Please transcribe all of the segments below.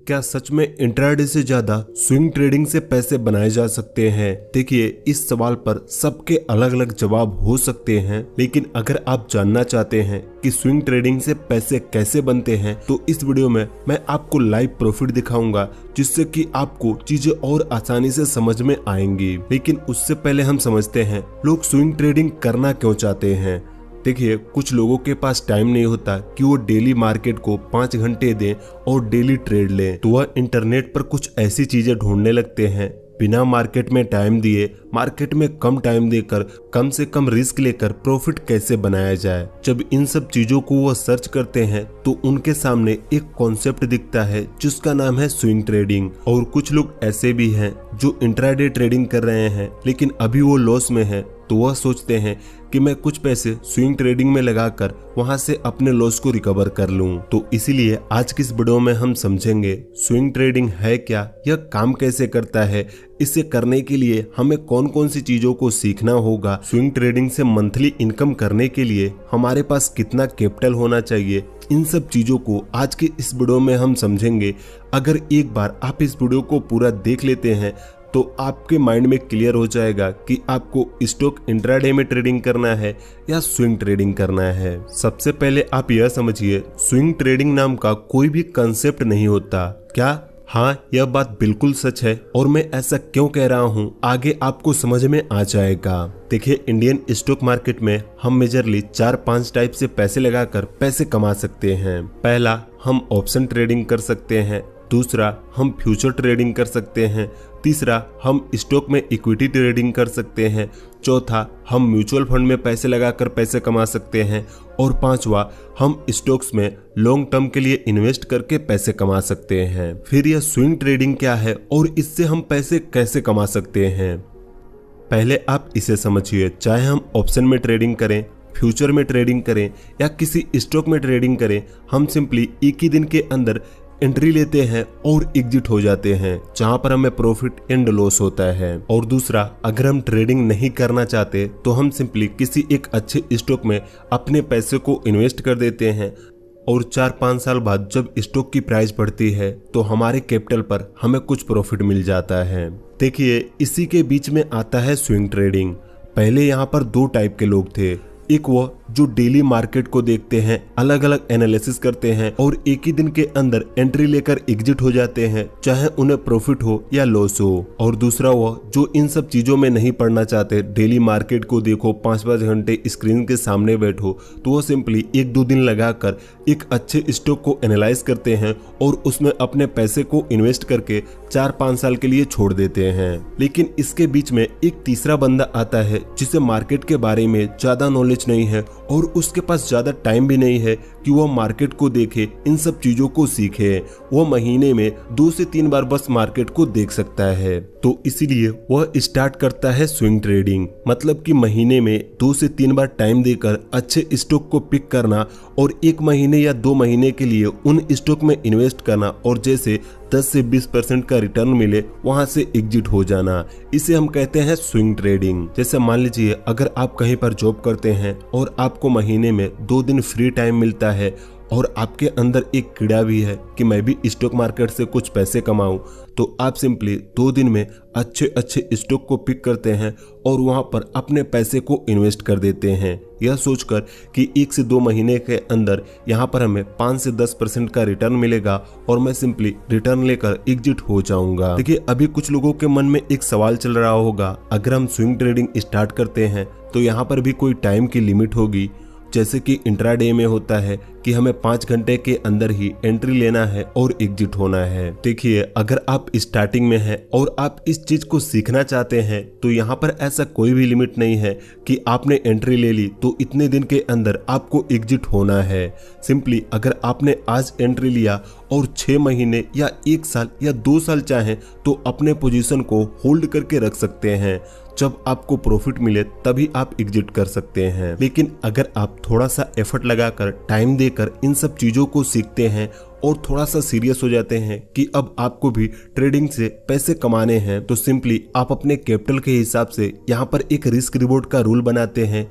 क्या सच में इंट्राडे से ज्यादा स्विंग ट्रेडिंग से पैसे बनाए जा सकते हैं? देखिए, इस सवाल पर सबके अलग अलग जवाब हो सकते हैं, लेकिन अगर आप जानना चाहते हैं कि स्विंग ट्रेडिंग से पैसे कैसे बनते हैं तो इस वीडियो में मैं आपको लाइव प्रॉफिट दिखाऊंगा, जिससे कि आपको चीजें और आसानी से समझ में आएंगी। लेकिन उससे पहले हम समझते हैं लोग स्विंग ट्रेडिंग करना क्यों चाहते हैं। देखिए, कुछ लोगों के पास टाइम नहीं होता कि वो डेली मार्केट को 5 घंटे दें और डेली ट्रेड लें, तो वह इंटरनेट पर कुछ ऐसी चीजें ढूंढने लगते हैं बिना मार्केट में टाइम दिए, मार्केट में कम टाइम देकर कम से कम रिस्क लेकर प्रॉफिट कैसे बनाया जाए। जब इन सब चीजों को वो सर्च करते हैं तो उनके सामने एक कॉन्सेप्ट दिखता है जिसका नाम है स्विंग ट्रेडिंग। और कुछ लोग ऐसे भी हैं जो इंट्राडे ट्रेडिंग कर रहे हैं लेकिन अभी वो लॉस में है, तो वह सोचते हैं कि मैं कुछ पैसे स्विंग ट्रेडिंग में लगाकर वहां से अपने लॉस को रिकवर कर लूं। तो इसीलिए आज की इस वीडियो में हम समझेंगे स्विंग ट्रेडिंग है क्या, यह काम कैसे करता है, इसे करने के लिए हमें कौन कौन सी चीजों को सीखना होगा, स्विंग ट्रेडिंग से मंथली इनकम करने के लिए हमारे पास कितना कैपिटल होना चाहिए। इन सब चीजों को आज की इस वीडियो में हम समझेंगे। अगर एक बार आप इस वीडियो को पूरा देख लेते हैं तो आपके माइंड में क्लियर हो जाएगा कि आपको स्टॉक इंट्राडे में ट्रेडिंग करना है या स्विंग ट्रेडिंग करना है। सबसे पहले आप यह समझिए, स्विंग ट्रेडिंग नाम का कोई भी कंसेप्ट नहीं होता। क्या? हाँ, यह बात बिल्कुल सच है। और मैं ऐसा क्यों कह रहा हूँ आगे आपको समझ में आ जाएगा। देखिए, इंडियन स्टॉक मार्केट में हम मेजरली 4-5 टाइप से पैसे लगाकर पैसे कमा सकते हैं। पहला, हम ऑप्शन ट्रेडिंग कर सकते हैं। दूसरा, हम फ्यूचर ट्रेडिंग कर सकते हैं। तीसरा, हम स्टॉक में इक्विटी ट्रेडिंग कर सकते हैं। चौथा, हम म्यूचुअल फंड में पैसे लगाकर पैसे कमा सकते हैं। और पांचवा, हम स्टॉक्स में लॉन्ग टर्म के लिए इन्वेस्ट करके पैसे कमा सकते हैं। फिर यह स्विंग ट्रेडिंग क्या है और इससे हम पैसे कैसे कमा सकते हैं? पहले आप इसे समझिए। चाहे हम ऑप्शन में ट्रेडिंग करें, फ्यूचर में ट्रेडिंग करें या किसी स्टॉक में ट्रेडिंग करें, हम सिंपली एक ही दिन के अंदर एंट्री लेते हैं और एग्जिट हो जाते हैं, जहां पर हमें प्रॉफिट एंड लॉस होता है। और दूसरा, अगर हम ट्रेडिंग नहीं करना चाहते तो हम सिंपली किसी एक अच्छे स्टॉक में अपने पैसे को इन्वेस्ट कर देते हैं और 4-5 साल बाद जब स्टॉक की प्राइस बढ़ती है तो हमारे कैपिटल पर हमें कुछ प्रॉफिट मिल जाता है। देखिए, इसी के बीच में आता है स्विंग ट्रेडिंग। पहले यहाँ पर 2 टाइप के लोग थे। एक वो जो डेली मार्केट को देखते हैं, अलग अलग एनालिसिस करते हैं और एक ही दिन के अंदर एंट्री लेकर एग्जिट हो जाते हैं, चाहे उन्हें प्रॉफिट हो या लॉस हो। और दूसरा वो जो इन सब चीजों में नहीं पड़ना चाहते, डेली मार्केट को देखो, 5-5 घंटे स्क्रीन के सामने बैठो, तो वो सिंपली 1-2 दिन लगाकर एक अच्छे स्टॉक को एनालाइज करते हैं और उसमें अपने पैसे को इन्वेस्ट करके 4-5 साल के लिए छोड़ देते हैं। लेकिन इसके बीच में एक तीसरा बंदा आता है जिसे मार्केट के बारे में ज्यादा नॉलेज नहीं है और उसके पास ज्यादा टाइम भी नहीं है कि वो मार्केट को देखे, इन सब चीजों को सीखे। वो महीने में 2 से 3 बार बस मार्केट को देख सकता है, तो इसीलिए वह स्टार्ट करता है स्विंग ट्रेडिंग। मतलब कि महीने में 2 से 3 बार टाइम देकर अच्छे स्टॉक को पिक करना और 1 महीने या 2 महीने के लिए उन स्टॉक में इन्वेस्ट करना और जैसे 10 से 20% का रिटर्न मिले वहां से एग्जिट हो जाना। इसे हम कहते हैं स्विंग ट्रेडिंग। जैसे मान लीजिए, अगर आप कहीं पर जॉब करते हैं और आपको महीने में 2 दिन फ्री टाइम मिलता है और आपके अंदर एक कीड़ा भी है कि मैं भी स्टॉक मार्केट से कुछ पैसे कमाऊं, तो आप सिंपली 2 दिन में अच्छे अच्छे स्टॉक को पिक करते हैं और वहां पर अपने पैसे को इन्वेस्ट कर देते हैं, यह सोचकर कि 1 से 2 महीने के अंदर यहाँ पर हमें 5 से 10% का रिटर्न मिलेगा और मैं सिंपली रिटर्न लेकर एग्जिट हो जाऊंगा। देखिए, अभी कुछ लोगों के मन में एक सवाल चल रहा होगा, अगर हम स्विंग ट्रेडिंग स्टार्ट करते हैं तो यहाँ पर भी कोई टाइम की लिमिट होगी, जैसे कि इंट्राडे में होता है कि हमें 5 घंटे के अंदर ही एंट्री लेना है और एग्जिट होना है। देखिए, अगर आप स्टार्टिंग में हैं और आप इस चीज को सीखना चाहते हैं तो यहाँ पर ऐसा कोई भी लिमिट नहीं है कि आपने एंट्री ले ली तो इतने दिन के अंदर आपको एग्जिट होना है। सिंपली अगर आपने आज एंट्री लिया और 6 महीने या 1 साल या 2 साल चाहें तो अपने पोजीशन को होल्ड करके रख सकते हैं, जब आपको प्रॉफिट मिले तभी आप एग्जिट कर सकते हैं। लेकिन अगर आप थोड़ा सा एफर्ट लगाकर टाइम देकर इन सब चीजों को सीखते हैं और थोड़ा सा सीरियस हो जाते हैं कि अब आपको भी ट्रेडिंग से पैसे कमाने हैं, तो सिंपली आप अपने कैपिटल के हिसाब से यहाँ पर एक रिस्क रिवॉर्ड का रूल बनाते हैं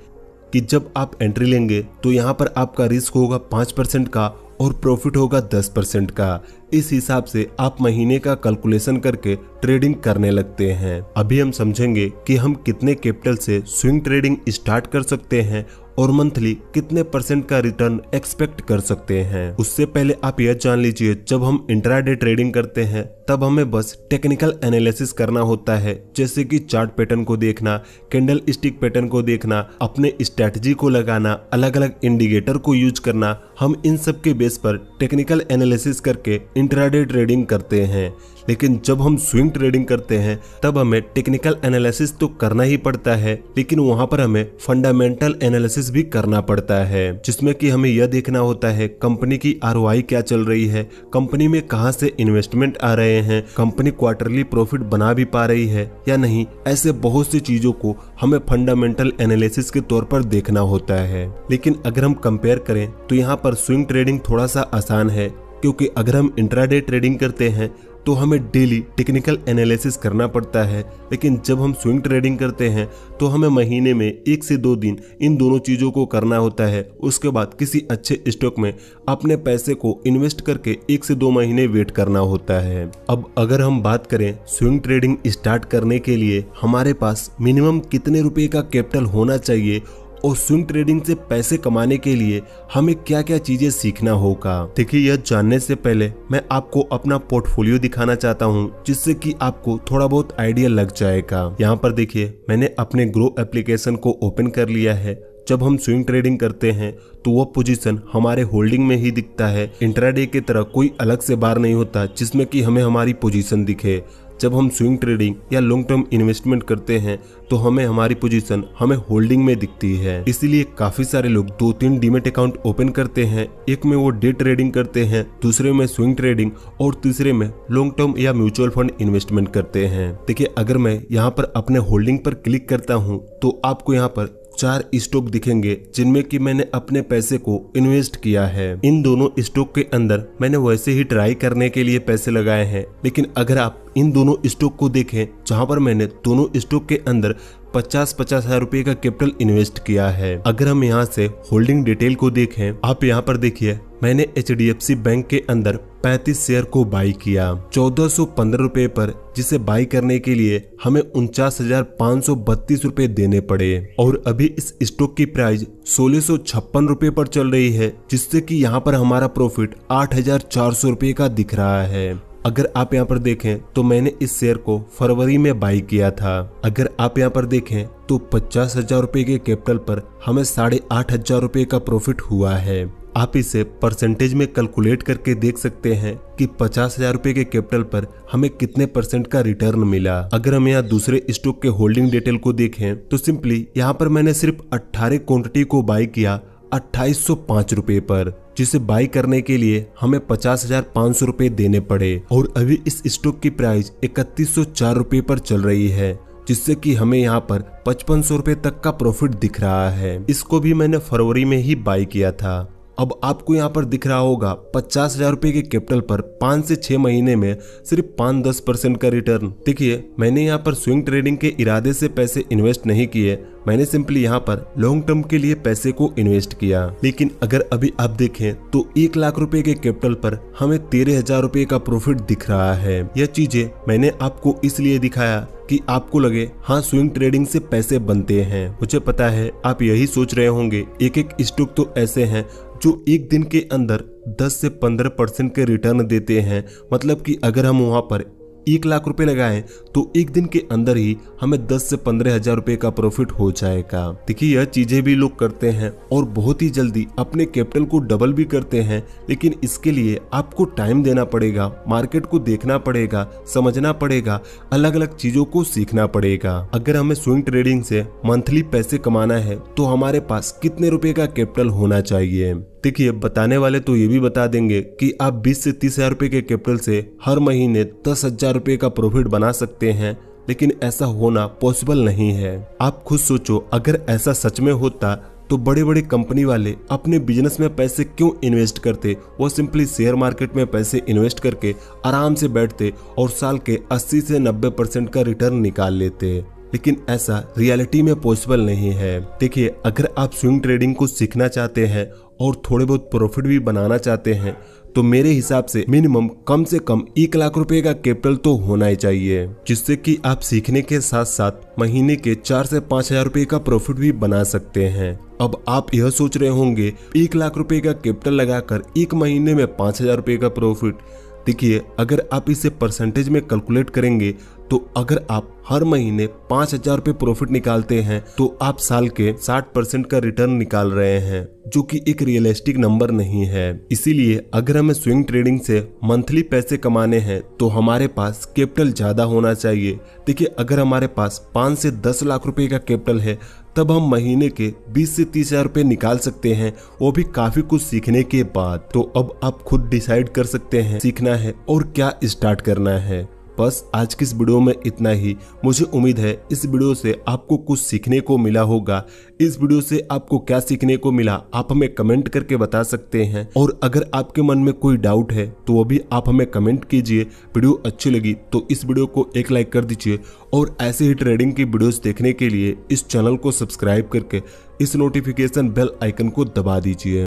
कि जब आप एंट्री लेंगे तो यहाँ पर आपका रिस्क होगा 5% का और प्रॉफिट होगा 10% का। इस हिसाब से आप महीने का कैलकुलेशन करके ट्रेडिंग करने लगते हैं। अभी हम समझेंगे कि हम कितने कैपिटल से स्विंग ट्रेडिंग स्टार्ट कर सकते हैं और मंथली कितने % का रिटर्न एक्सपेक्ट कर सकते हैं। उससे पहले आप यह जान लीजिए, जब हम इंट्राडे ट्रेडिंग करते हैं तब हमें बस टेक्निकल एनालिसिस करना होता है, जैसे कि चार्ट पैटर्न को देखना, कैंडल स्टिक पैटर्न को देखना, अपने स्ट्रैटेजी को लगाना, अलग अलग इंडिकेटर को यूज करना। हम इन सब के बेस पर टेक्निकल एनालिसिस करके इंट्राडे ट्रेडिंग करते हैं। लेकिन जब हम स्विंग ट्रेडिंग करते हैं तब हमें टेक्निकल एनालिसिस तो करना ही पड़ता है, लेकिन वहां पर हमें फंडामेंटल एनालिसिस भी करना पड़ता है, जिसमें कि हमें यह देखना होता है कंपनी की ROI क्या चल रही है, कंपनी में कहां से इन्वेस्टमेंट आ रहे हैं, कंपनी क्वार्टरली प्रॉफिट बना भी पा रही है या नहीं। ऐसे बहुत सी चीजों को हमें फंडामेंटल एनालिसिस के तौर पर देखना होता है। लेकिन अगर हम कंपेयर करें तो यहाँ पर स्विंग ट्रेडिंग थोड़ा सा आसान है, क्योंकि अगर हम इंट्राडे ट्रेडिंग करते हैं तो हमें डेली टेक्निकल एनालिसिस करना पड़ता है, लेकिन जब हम स्विंग ट्रेडिंग करते हैं तो हमें महीने में 1 से 2 दिन इन दोनों चीज़ों को करना होता है। उसके बाद किसी अच्छे स्टॉक में अपने पैसे को इन्वेस्ट करके 1 से 2 महीने वेट करना होता है। अब अगर हम बात करें स्विंग ट्रेडिंग स्टार्ट करने के लिए हमारे पास मिनिमम कितने रुपए का कैपिटल होना चाहिए और स्विंग ट्रेडिंग से पैसे कमाने के लिए हमें क्या क्या चीजें सीखना होगा। देखिए, यह जानने से पहले मैं आपको अपना पोर्टफोलियो दिखाना चाहता हूं, जिससे कि आपको थोड़ा बहुत आइडिया लग जाएगा। यहाँ पर देखिए, मैंने अपने ग्रो एप्लीकेशन को ओपन कर लिया है। जब हम स्विंग ट्रेडिंग करते हैं तो वह पोजीशन हमारे होल्डिंग में ही दिखता है। इंट्राडे की तरह कोई अलग से बार नहीं होता जिसमें कि हमें हमारी पोजीशन दिखे। जब हम स्विंग ट्रेडिंग या लॉन्ग टर्म इन्वेस्टमेंट करते हैं तो हमें हमारी पोजीशन हमें होल्डिंग में दिखती है। इसीलिए काफी सारे लोग 2-3 डीमेट अकाउंट ओपन करते हैं। एक में वो डे ट्रेडिंग करते हैं, दूसरे में स्विंग ट्रेडिंग और तीसरे में लॉन्ग टर्म या म्यूचुअल फंड इन्वेस्टमेंट करते हैं। देखिए, अगर मैं यहाँ पर अपने होल्डिंग पर क्लिक करता हूँ तो आपको यहाँ पर 4 स्टॉक दिखेंगे जिनमें कि मैंने अपने पैसे को इन्वेस्ट किया है। इन दोनों स्टॉक के अंदर मैंने वैसे ही ट्राई करने के लिए पैसे लगाए हैं, लेकिन अगर आप इन दोनों स्टॉक को देखें जहां पर मैंने दोनों स्टॉक के अंदर 50-50 हजार रुपए का कैपिटल इन्वेस्ट किया है। अगर हम यहाँ से होल्डिंग डिटेल को देखें, आप यहाँ पर देखिए, मैंने HDFC बैंक के अंदर 35 शेयर को बाई किया 1415 रुपए पर, जिसे बाई करने के लिए हमें 49,532 रुपए देने पड़े। और अभी इस स्टॉक की प्राइस 1656 रुपए पर चल रही है, जिससे कि यहाँ पर हमारा प्रॉफिट 8,400 रुपए का दिख रहा है। अगर आप यहाँ पर देखें तो मैंने इस शेयर को फरवरी में बाई किया था। अगर आप यहाँ पर देखें तो 50,000 रुपए के कैपिटल पर हमें 8,500 रुपए का प्रॉफिट हुआ है। आप इसे परसेंटेज में कैलकुलेट करके देख सकते हैं कि 50,000 रुपए के कैपिटल पर हमें कितने % का रिटर्न मिला। अगर हम यहाँ दूसरे स्टॉक के होल्डिंग डिटेल को देखें तो सिंपली यहाँ पर मैंने सिर्फ 18 क्वांटिटी को बाई किया 2805 रुपए पर, जिसे बाई करने के लिए हमें 50,500 रुपए देने पड़े। और अभी इस स्टॉक की प्राइस 3104 रुपए पर चल रही है, जिससे कि हमें यहाँ पर 5500 रुपए तक का प्रॉफिट दिख रहा है। इसको भी मैंने फरवरी में ही बाई किया था। अब आपको यहाँ पर दिख रहा होगा 50,000 रुपए के कैपिटल पर 5 से 6 महीने में सिर्फ 5-10% का रिटर्न। देखिए, मैंने यहाँ पर स्विंग ट्रेडिंग के इरादे से पैसे इन्वेस्ट नहीं किए, मैंने सिंपली यहाँ पर लॉन्ग टर्म के लिए पैसे को इन्वेस्ट किया। लेकिन अगर अभी आप देखें तो 1 लाख रुपए के कैपिटल पर हमें 13,000 रुपए का प्रॉफिट दिख रहा है। यह चीजें मैंने आपको इसलिए दिखाया कि आपको लगे हाँ, स्विंग ट्रेडिंग से पैसे बनते हैं। मुझे पता है आप यही सोच रहे होंगे, एक स्टॉक तो ऐसे हैं जो एक दिन के अंदर 10 से 15% के रिटर्न देते हैं। मतलब कि अगर हम वहां पर 1 लाख रुपए लगाएं तो एक दिन के अंदर ही हमें 10 से 15,000 रुपए का प्रॉफिट हो जाएगा। देखिए, यह चीजें भी लोग करते हैं और बहुत ही जल्दी अपने कैपिटल को डबल भी करते हैं, लेकिन इसके लिए आपको टाइम देना पड़ेगा, मार्केट को देखना पड़ेगा, समझना पड़ेगा, अलग अलग चीजों को सीखना पड़ेगा। अगर हमें स्विंग ट्रेडिंग से मंथली पैसे कमाना है तो हमारे पास कितने रुपए का कैपिटल होना चाहिए। देखिए, बताने वाले तो ये भी बता देंगे कि आप 20 से 30,000 रुपए के कैपिटल से हर महीने 10,000 रुपए का प्रॉफिट बना सकते हैं, लेकिन ऐसा होना पॉसिबल नहीं है। आप खुद सोचो, अगर ऐसा सच में होता तो बड़े बड़े कंपनी वाले अपने बिजनेस में पैसे क्यों इन्वेस्ट करते। वो सिंपली शेयर मार्केट में पैसे इन्वेस्ट करके आराम से बैठते और साल के 80 से 90% का रिटर्न निकाल लेते। लेकिन ऐसा रियलिटी में पॉसिबल नहीं है। देखिए, अगर आप स्विंग ट्रेडिंग को सीखना चाहते हैं और थोड़े बहुत प्रॉफिट भी बनाना चाहते हैं तो मेरे हिसाब से मिनिमम कम से कम 1 लाख रुपए का कैपिटल तो होना ही चाहिए, जिससे कि आप सीखने के साथ साथ महीने के 4 से 5 हजार रुपए का प्रॉफिट भी बना सकते हैं। अब आप यह सोच रहे होंगे 1 लाख रुपए का कैपिटल लगाकर 1 महीने में 5 हजार रुपए का प्रॉफिट। देखिए, अगर आप इसे परसेंटेज में कैलकुलेट करेंगे तो अगर आप हर महीने 5,000 रुपए प्रॉफिट निकालते हैं तो आप साल के 60% का रिटर्न निकाल रहे हैं, जो कि एक रियलिस्टिक नंबर नहीं है। इसीलिए अगर हमें स्विंग ट्रेडिंग से मंथली पैसे कमाने हैं तो हमारे पास कैपिटल ज्यादा होना चाहिए। देखिए, अगर हमारे पास 5 से 10 लाख रुपए का कैपिटल है तब हम महीने के 20 से 30 हजार रुपए निकाल सकते हैं, वो भी काफी कुछ सीखने के बाद। तो अब आप खुद डिसाइड कर सकते हैं सीखना है और क्या स्टार्ट करना है। बस आज की इस वीडियो में इतना ही। मुझे उम्मीद है इस वीडियो से आपको कुछ सीखने को मिला होगा। इस वीडियो से आपको क्या सीखने को मिला आप हमें कमेंट करके बता सकते हैं, और अगर आपके मन में कोई डाउट है तो वो भी आप हमें कमेंट कीजिए। वीडियो अच्छी लगी तो इस वीडियो को एक लाइक कर दीजिए, और ऐसे ही ट्रेडिंग की वीडियोस देखने के लिए इस चैनल को सब्सक्राइब करके इस नोटिफिकेशन बेल आइकन को दबा दीजिए।